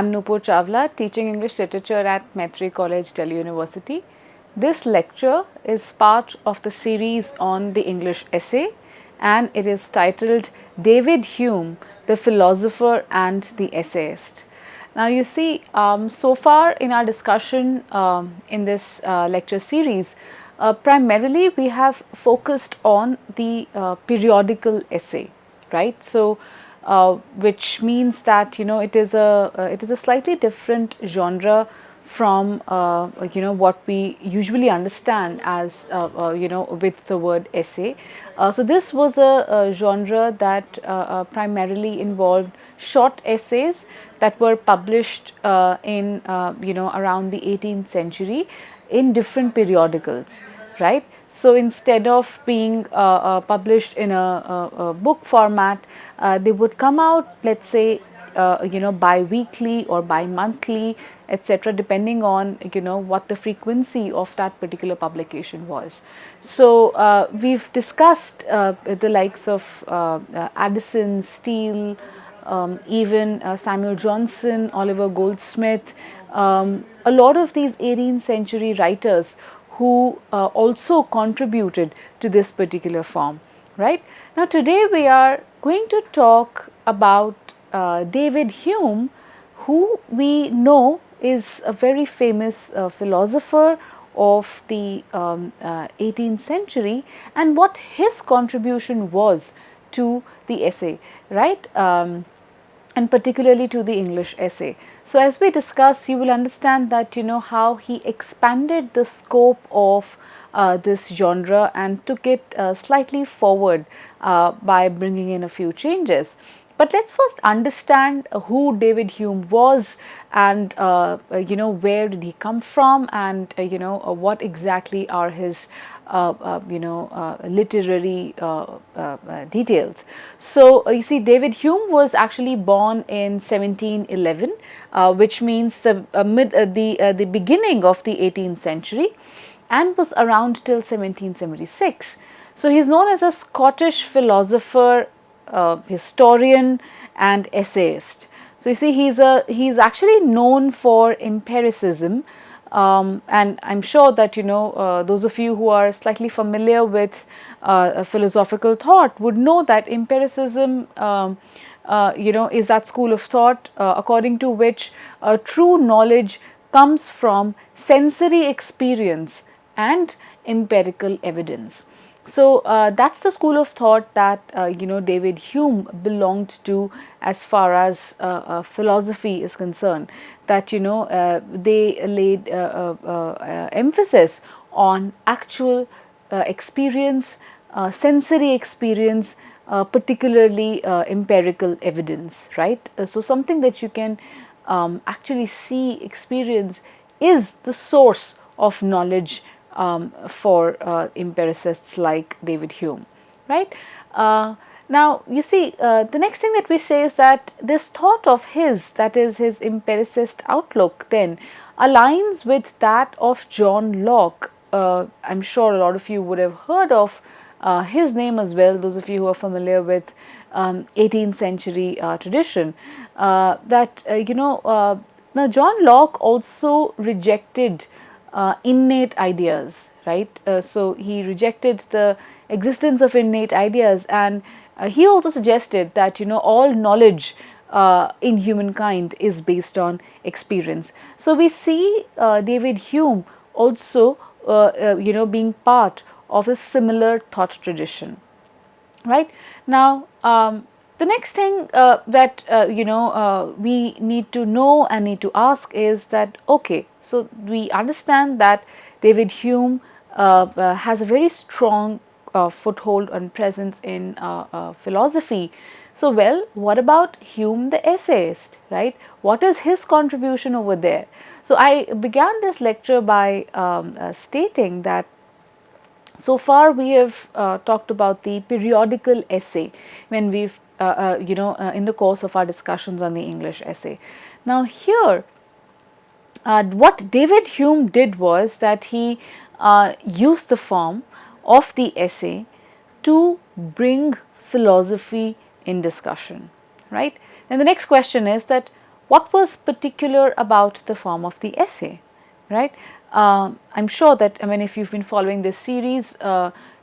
I'm Nupur Chawla, teaching English literature at Maitrey College, Delhi University. This lecture is part of the series on the English essay, and it is titled David Hume, the Philosopher and the Essayist. Now you see, so far in our discussion in this lecture series, primarily we have focused on the periodical essay, right? So, which means that it is a slightly different genre from what we usually understand as with the word essay. So this was a genre that primarily involved short essays that were published in around the 18th century in different periodicals, right? So instead of being published in a book format, they would come out, let's say, bi-weekly or bi-monthly, etc., depending on what the frequency of that particular publication was. So we've discussed the likes of Addison, Steele, even Samuel Johnson, Oliver Goldsmith, a lot of these 18th century writers who also contributed to this particular form, right? Now today we are going to talk about David Hume, who we know is a very famous philosopher of the 18th century, and what his contribution was to the essay, right? And particularly to the English essay. So as we discuss, you will understand that how he expanded the scope of this genre and took it slightly forward by bringing in a few changes. But let's first understand who David Hume was, and where did he come from, and what exactly are his literary details. So you see, David Hume was actually born in 1711, which means the beginning of the 18th century, and was around till 1776. So he is known as a Scottish philosopher, historian and essayist. So you see, he's actually known for empiricism, and I'm sure that those of you who are slightly familiar with philosophical thought would know that empiricism is that school of thought according to which true knowledge comes from sensory experience and empirical evidence. So that's the school of thought that David Hume belonged to as far as philosophy is concerned. That they laid emphasis on actual experience, sensory experience, particularly empirical evidence, right? So something that you can actually see, experience, is the source of knowledge for empiricists like David Hume, right? Now, you see, the next thing that we say is that this thought of his, that is his empiricist outlook, then aligns with that of John Locke. I'm sure a lot of you would have heard of his name as well, those of you who are familiar with 18th century tradition, now John Locke also rejected innate ideas, right? So he rejected the existence of innate ideas, and he also suggested that all knowledge in humankind is based on experience. So we see David Hume also being part of a similar thought tradition, right? Now the next thing that we need to know and need to ask is that, okay, so we understand that David Hume has a very strong foothold and presence in philosophy. So, well, what about Hume the essayist, right? What is his contribution over there? So, I began this lecture by stating that so far we have talked about the periodical essay when we've in the course of our discussions on the English essay. Now here what David Hume did was that he used the form of the essay to bring philosophy in discussion, right? And the next question is that what was particular about the form of the essay, right? I'm sure that, I mean, if you've been following this series,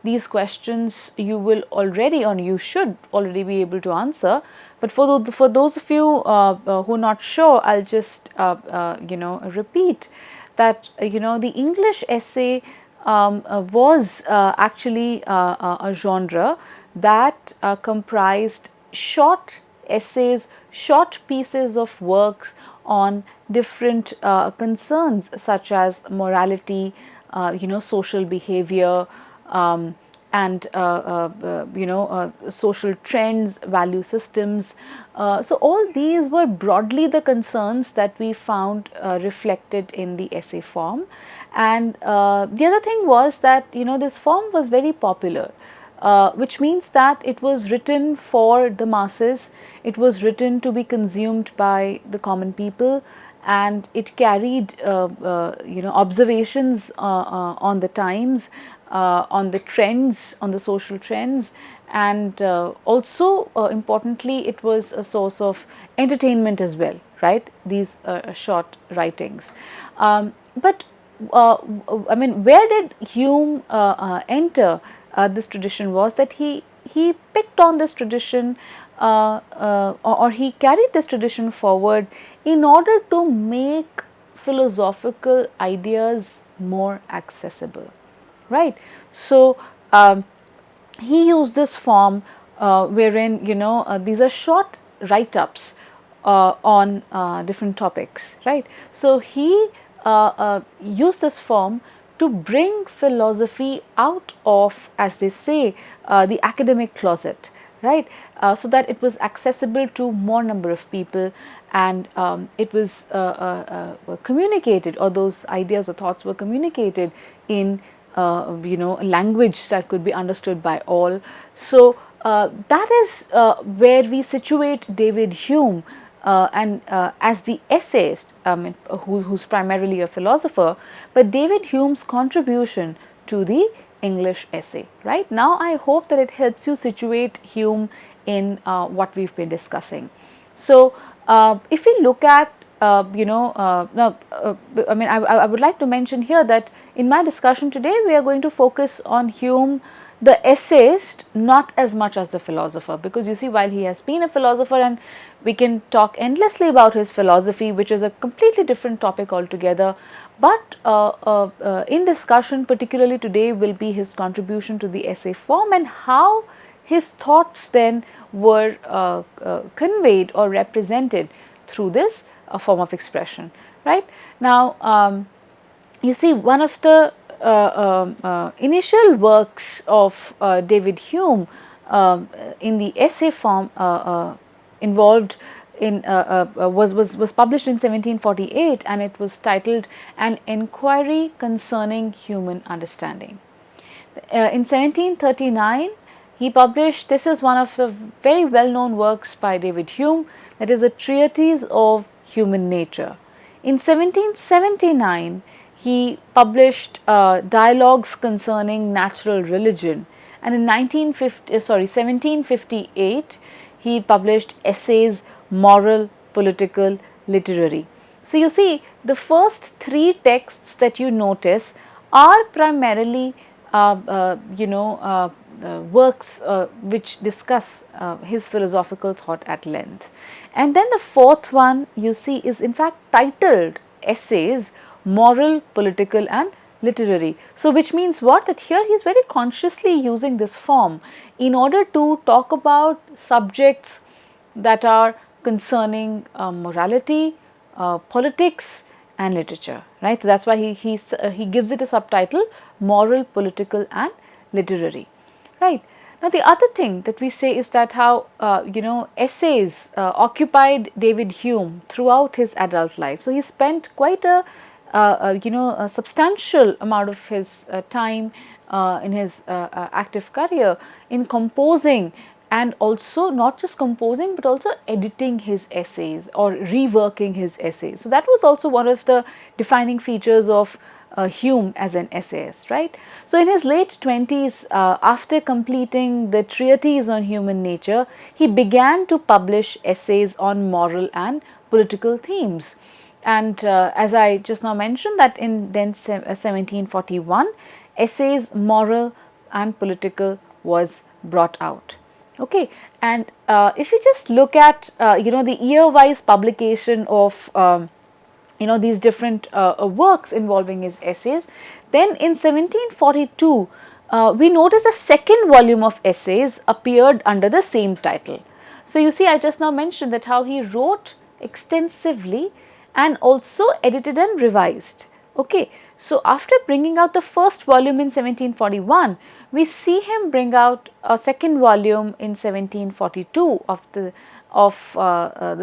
these questions you will already, or you should already be able to answer. But for those of you who are not sure, I'll just repeat that the English essay was actually a genre that comprised short essays, short pieces of works on different concerns such as morality, social behavior, and social trends, value systems. So all these were broadly the concerns that we found reflected in the essay form. And the other thing was that this form was very popular. Which means that it was written for the masses, it was written to be consumed by the common people, and it carried observations on the times, on the trends, on the social trends, and also importantly it was a source of entertainment as well, right, these short writings. But I mean, where did Hume enter this tradition was that he picked on this tradition or he carried this tradition forward in order to make philosophical ideas more accessible, right? So he used this form wherein these are short write-ups on different topics, right? So he used this form to bring philosophy out of, as they say, the academic closet, right? So that it was accessible to more number of people, and it was communicated, or those ideas or thoughts were communicated in language that could be understood by all. So that is where we situate David Hume and as the essayist, who's primarily a philosopher, but David Hume's contribution to the English essay. Right now, I hope that it helps you situate Hume in what we've been discussing. So, if we look at now, I mean, I would like to mention here that in my discussion today, we are going to focus on Hume, the essayist, not as much as the philosopher, because you see, while he has been a philosopher and we can talk endlessly about his philosophy, which is a completely different topic altogether, but in discussion, particularly today, will be his contribution to the essay form and how his thoughts then were conveyed or represented through this form of expression, right? Now, you see, one of the initial works of David Hume in the essay form involved in was published in 1748, and it was titled An Enquiry Concerning Human Understanding. In 1739, he published, this is one of the very well known works by David Hume, that is a treatise of human nature. In 1779, he published dialogues concerning natural religion, and in 1758, he published essays, moral, political, literary. So, you see, the first three texts that you notice are primarily works which discuss his philosophical thought at length. And then the fourth one you see is in fact titled Essays, Moral, Political and Literary. So, which means what? That here he is very consciously using this form in order to talk about subjects that are concerning morality, politics and literature, right. So, that is why he gives it a subtitle, Moral, Political and Literary, right. Now, the other thing that we say is that how essays occupied David Hume throughout his adult life. So, he spent quite a substantial amount of his time in his active career in composing, and also not just composing but also editing his essays or reworking his essays. So, that was also one of the defining features of Hume as an essayist, right. So, in his late 20s, after completing the treatise on human nature, he began to publish essays on moral and political themes. And as I just now mentioned, that in then 1741, essays moral and political was brought out. Okay, and if you just look at the year-wise publication of these different works involving his essays, then in 1742 we notice a second volume of essays appeared under the same title. So you see, I just now mentioned that how he wrote extensively and also edited and revised. Okay, so after bringing out the first volume in 1741, we see him bring out a second volume in 1742 of the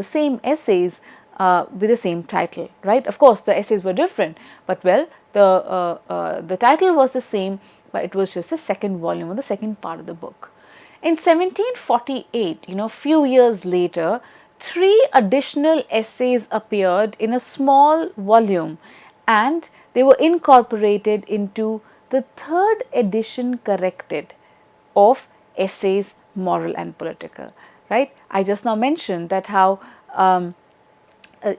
same essays with the same title, right? Of course, the essays were different, but well, the title was the same, but it was just the second volume or the second part of the book. In 1748, few years later, 3 additional essays appeared in a small volume, and they were incorporated into the 3rd edition corrected of Essays Moral and Political, right? I just now mentioned that how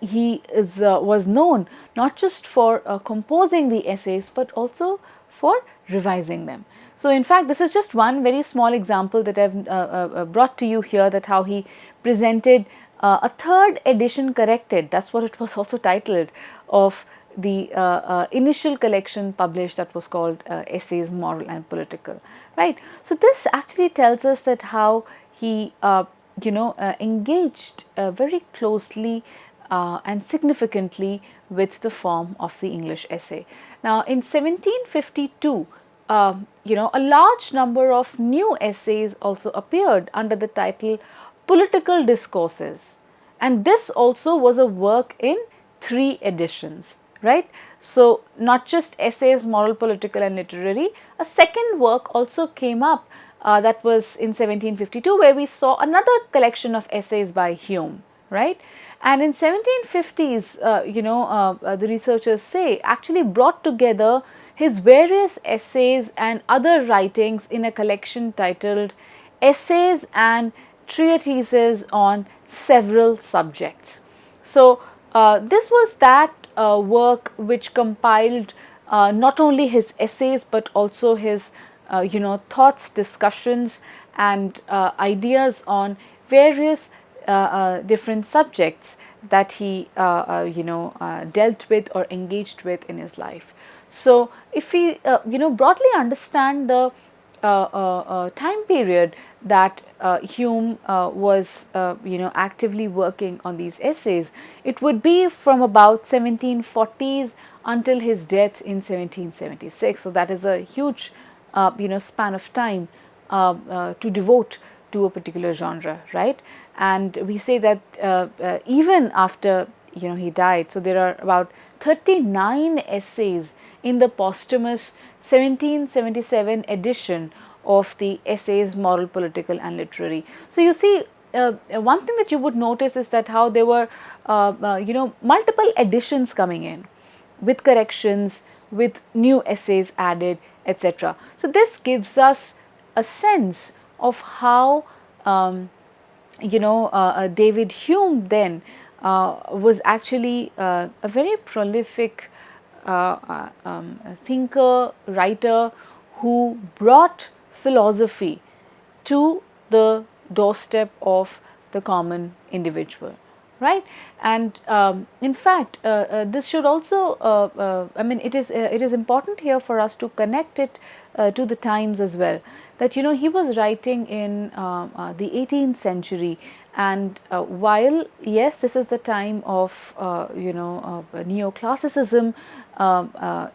he was known not just for composing the essays, but also for revising them. So in fact, this is just one very small example that I've brought to you here, that how he presented a 3rd edition corrected, that's what it was also titled, of the initial collection published, that was called Essays Moral and Political, right? So this actually tells us that how he engaged very closely and significantly with the form of the English essay. Now in 1752, a large number of new essays also appeared under the title Political Discourses, and this also was a work in 3 editions, right? So not just essays, moral, political and literary, a second work also came up that was in 1752, where we saw another collection of essays by Hume, right? And in 1750s, the researchers say, actually brought together his various essays and other writings in a collection titled Essays and Treatises on Several Subjects. So this was that work which compiled not only his essays but also his thoughts, discussions and ideas on various different subjects that he dealt with or engaged with in his life. So if we broadly understand the time period that Hume was actively working on these essays, it would be from about 1740s until his death in 1776. So that is a huge span of time to devote to a particular genre, right? And we say that even after he died, so there are about 39 essays in the posthumous 1777 edition of the Essays Moral, Political and Literary. So you see, one thing that you would notice is that how there were multiple editions coming in with corrections, with new essays added, etc. So this gives us a sense of how David Hume then was actually a very prolific thinker, writer, who brought philosophy to the doorstep of the common individual, right? And in fact, this should also, it is important here for us to connect it to the times as well, that he was writing in the 18th century, and while yes, this is the time of neoclassicism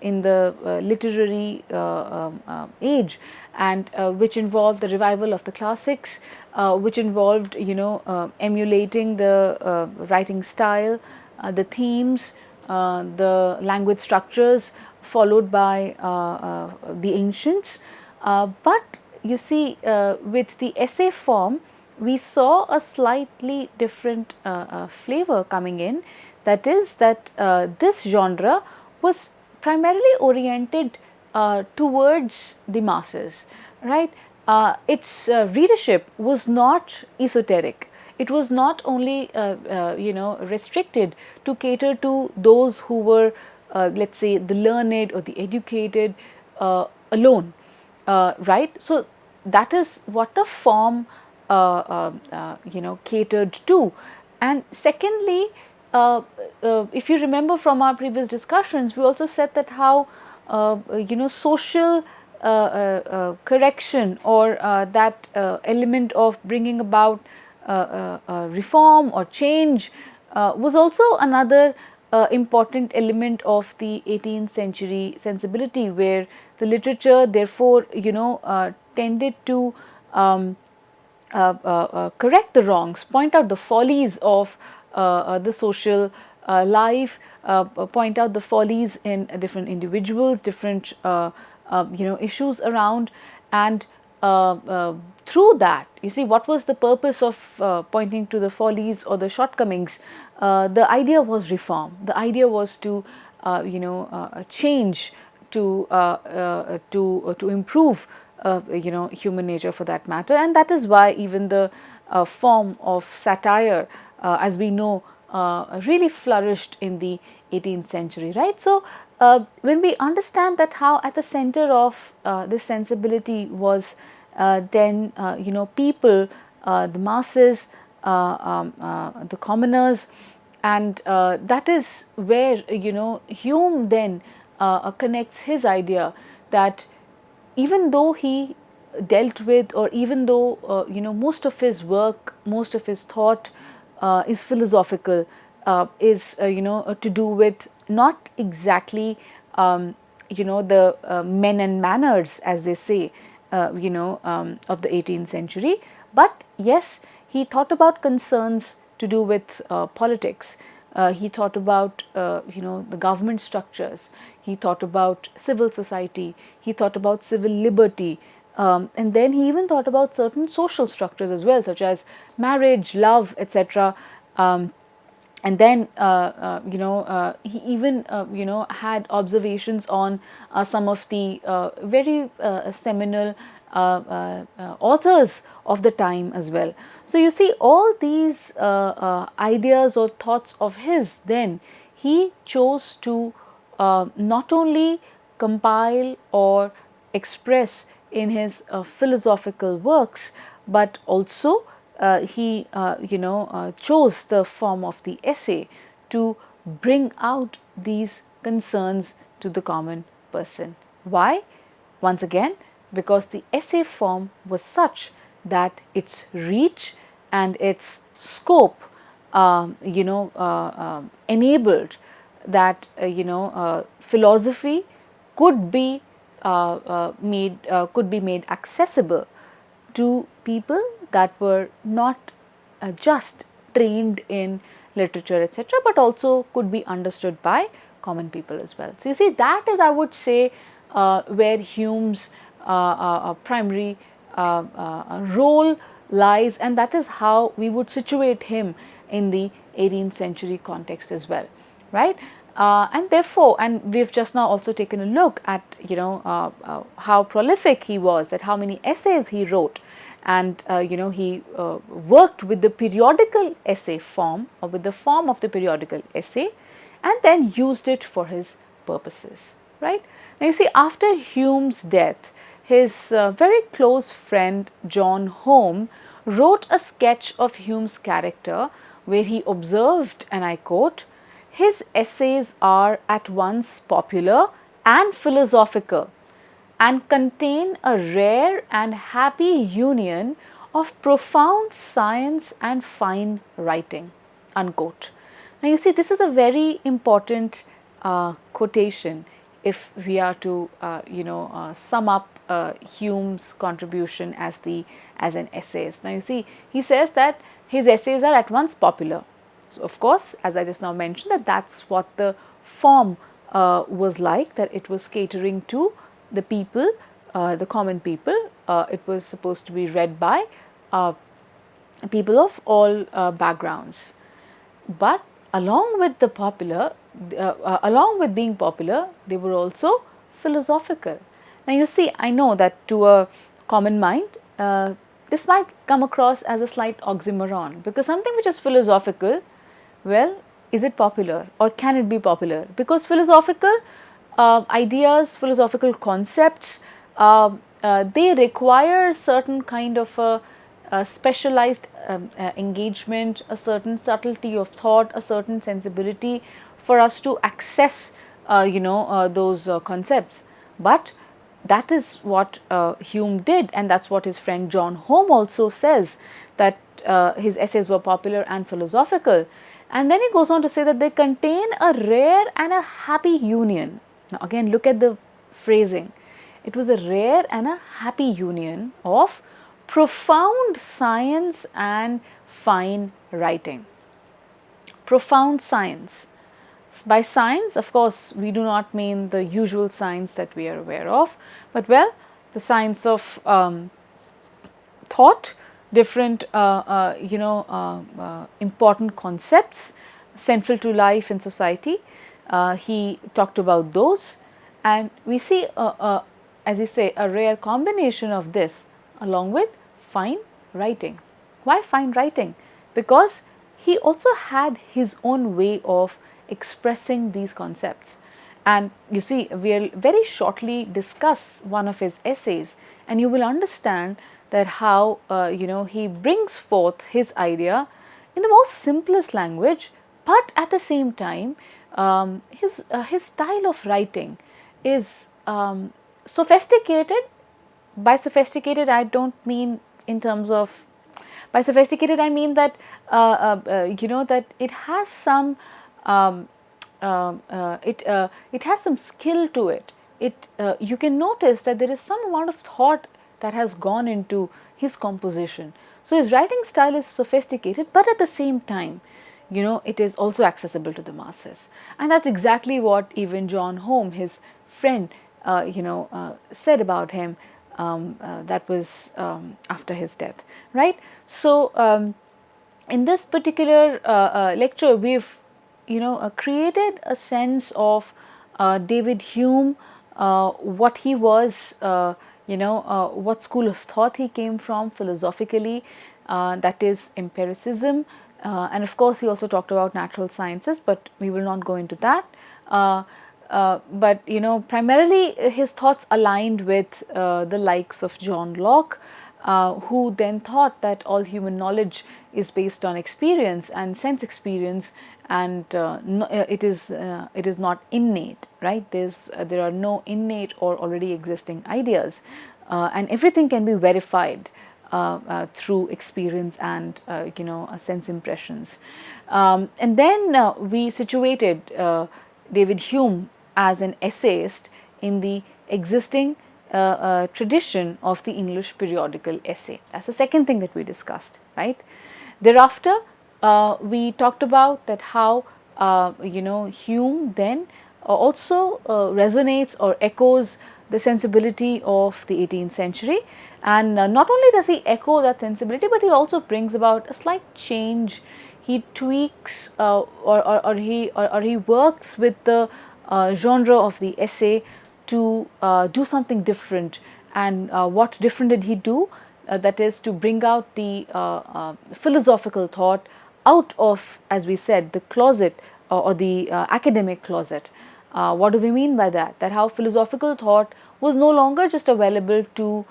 in the literary age, and which involved the revival of the classics, which involved emulating the writing style, the themes, the language structures followed by the ancients, but you see, with the essay form we saw a slightly different flavor coming in, that is that this genre was primarily oriented towards the masses, right? Its readership was not esoteric, it was not only restricted to cater to those who were let's say the learned or the educated alone, right. So that is what the form catered to. And secondly, if you remember from our previous discussions, we also said that how social correction, or that element of bringing about reform or change was also another important element of the 18th century sensibility, where the literature therefore tended to correct the wrongs, point out the follies of the social life, point out the follies in different individuals, different issues around, and through that, you see, what was the purpose of pointing to the follies or the shortcomings? The idea was reform. The idea was to change, to improve human nature for that matter. And that is why even the form of satire, as we know, really flourished in the 18th century, right. So when we understand that how at the center of this sensibility was then people, the masses, the commoners, and that is where Hume then connects his idea that even though he dealt with, or even though most of his work, most of his thought is philosophical, is to do with not exactly the men and manners, as they say, of the 18th century, but yes, he thought about concerns to do with politics. He thought about the government structures. He thought about civil society. He thought about civil liberty, and then he even thought about certain social structures as well, such as marriage, love, etc. And then he even had observations on some of the very seminal authors of the time as well. So you see, all these ideas or thoughts of his, then he chose to not only compile or express in his philosophical works, but also he chose the form of the essay to bring out these concerns to the common person. Why? Once again, because the essay form was such that its reach and its scope enabled that philosophy could be made accessible to people that were not just trained in literature, etc., but also could be understood by common people as well. So you see, that is, I would say, where Hume's primary role lies, and that is how we would situate him in the 18th century context as well, right. And therefore, and we've just now also taken a look at how prolific he was, that how many essays he wrote, and he worked with the periodical essay form, or with the form of the periodical essay, and then used it for his purposes, right. Now you see, after Hume's death, his very close friend John Home wrote a sketch of Hume's character, where he observed, and I quote, "His essays are at once popular and philosophical, and contain a rare and happy union of profound science and fine writing," unquote. Now you see, this is a very important quotation if we are to sum up Hume's contribution as an essayist. Now you see, he says that his essays are at once popular. So of course, as I just now mentioned, that's what the form was like, that it was catering to the people, the common people. It was supposed to be read by people of all backgrounds. But along with the popular, along with being popular, they were also philosophical. Now you see, I know that to a common mind, this might come across as a slight oxymoron, because something which is philosophical, well, is it popular or can it be popular? Because philosophical ideas, philosophical concepts, they require certain kind of a specialized engagement, a certain subtlety of thought, a certain sensibility for us to access those concepts. But that is what Hume did, and that's what his friend John Home also says, that his essays were popular and philosophical. And then he goes on to say that they contain a rare and a happy union. Now again, look at the phrasing. It was a rare and a happy union of profound science and fine writing. Profound science. By science, of course, we do not mean the usual science that we are aware of, but well, the science of thought, different important concepts central to life in society. He talked about those, and we see, as you say, a rare combination of this along with fine writing. Why fine writing? Because he also had his own way of expressing these concepts. And you see, we will very shortly discuss one of his essays, and you will understand that how he brings forth his idea in the most simplest language, but at the same time his style of writing is sophisticated. By sophisticated, I don't mean in terms of, by sophisticated I mean that that it has some it has some skill to it. You can notice that there is some amount of thought that has gone into his composition. So his writing style is sophisticated, but at the same time, it is also accessible to the masses. And that's exactly what even John Home, his friend, said about him. That was after his death, right? So in this particular lecture, we've created a sense of David Hume, what he was, what school of thought he came from philosophically, that is empiricism, and of course he also talked about natural sciences, but we will not go into that. But primarily his thoughts aligned with the likes of John Locke, who then thought that all human knowledge is based on experience and sense experience, and it is not innate, right? There are no innate or already existing ideas, and everything can be verified through experience and sense impressions. And then we situated David Hume as an essayist in the existing tradition of the English periodical essay. That's the second thing that we discussed, right? Thereafter, we talked about that how Hume then also resonates or echoes the sensibility of the 18th century, and not only does he echo that sensibility, but he also brings about a slight change. He tweaks or he works with the genre of the essay to do something different. And what different did he do? That is to bring out the philosophical thought out of, as we said, the closet or the academic closet. What do we mean by that? That how philosophical thought was no longer just available to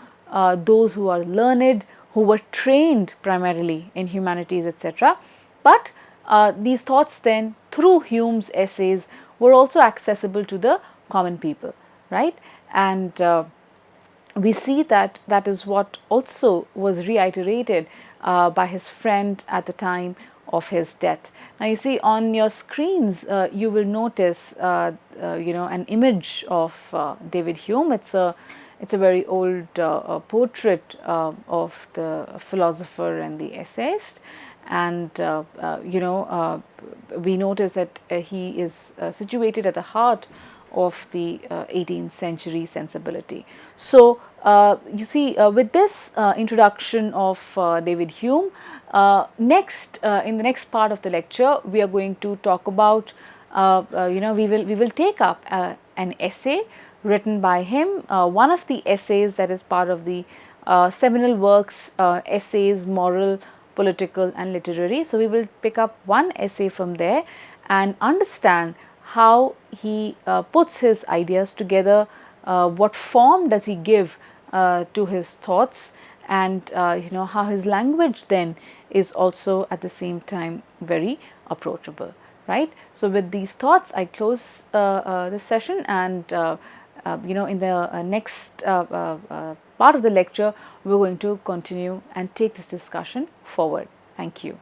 those who are learned, who were trained primarily in humanities, etc. But these thoughts then, through Hume's essays, were also accessible to the common people, right? And we see that that is what also was reiterated by his friend at the time of his death. Now you see on your screens, you will notice an image of David Hume. It's a very old portrait of the philosopher and the essayist, and we notice that he is situated at the heart of the 18th century sensibility. So you see, with this introduction of David Hume, next in the next part of the lecture, we are going to talk about we will take up an essay written by him, one of the essays that is part of the seminal works, essays, moral, political and literary. So, we will pick up one essay from there and understand how he puts his ideas together, what form does he give to his thoughts, and how his language then is also at the same time very approachable, right. So, with these thoughts I close this session, and in the next part of the lecture we are going to continue and take this discussion forward. Thank you.